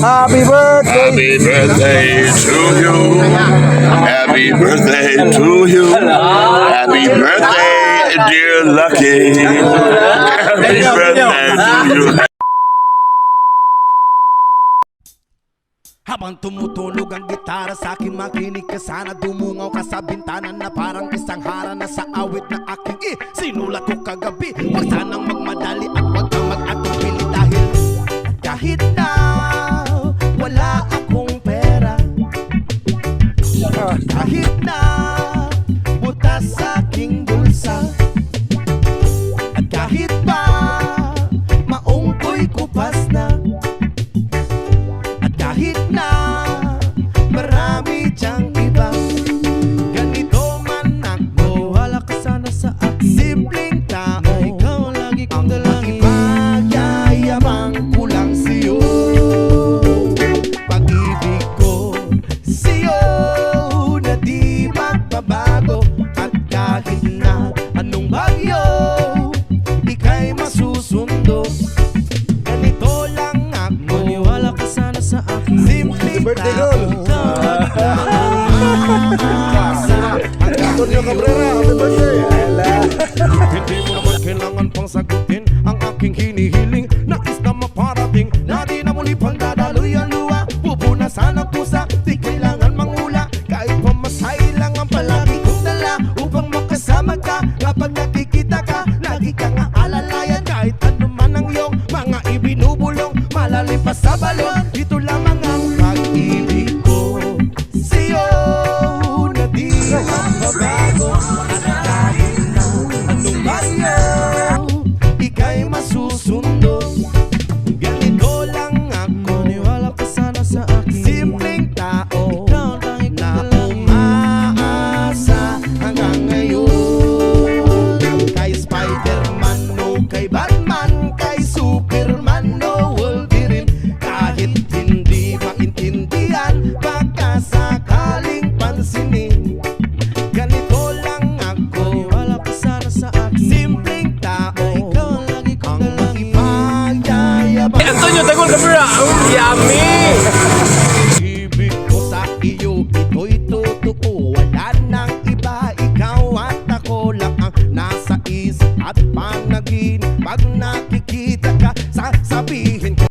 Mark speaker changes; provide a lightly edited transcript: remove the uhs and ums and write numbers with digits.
Speaker 1: Happy birthday.
Speaker 2: Happy birthday to you. Happy birthday to you. Happy birthday, dear Lucky. Happy birthday to you.
Speaker 3: Habang tumutunog ang gitara sa akin, makinig ka sana. Dumungaw ka sa bintana na parang isang hara na sa awit na aking sinulat ko kagabi. Huwag sanang magmadali at huwag kang mag-atupili dahil kahit na wala akong pera, kahit na butas sa aking bulsa, at kahit pa maong ko'y kupas na, at kahit na marami diyang iba, ganito man ako, wala ka sana sa akin. Simpleng tao, ikaw lagi kong dalangin. Magyayabang ko lang sa'yo, pag-ibig ko sa'yo na di magbabago. At kahit na anong bagyo, ika'y masusundo. Ganito lang ako, maniwala ka sana sa akin. Simpleng
Speaker 1: birthday
Speaker 3: tao,
Speaker 1: girl. Antonio Cabrera, happy birthday.
Speaker 3: hindi mo naman kailangan pang sagutin ang aking hinihiling. Nais na maparating na di na muli pang dadaloy ang luha. Pupunasan ang pusa, di kailangan mangula. Kahit pamasahe lang ang palagi kong dala upang makasama ka. Kapag nakikita ka, lagi kang aalalayan. Kahit ano man ang iyong mga ibinubulong, malalim pa sa balon, ito lamang ang pag-ibig ko sa'yo na di magbabago. At kahit na anong bagyo, ika'y masusundo. Ganito lang ako, maniwala ka sana sa akin. Simpleng tao, na umaasa hanggang ngayon. Kay Spider-Man o kay Batman, kay Superman o Wolverine, kahit hindi maintindihan, baka sakaling pansinin. Ganito lang ako, maniwala ka sana sa akin. Simpleng tao, ikaw lagi kong dalangin. Magyayabang
Speaker 4: Antonio Tagol Cabrera, yummy!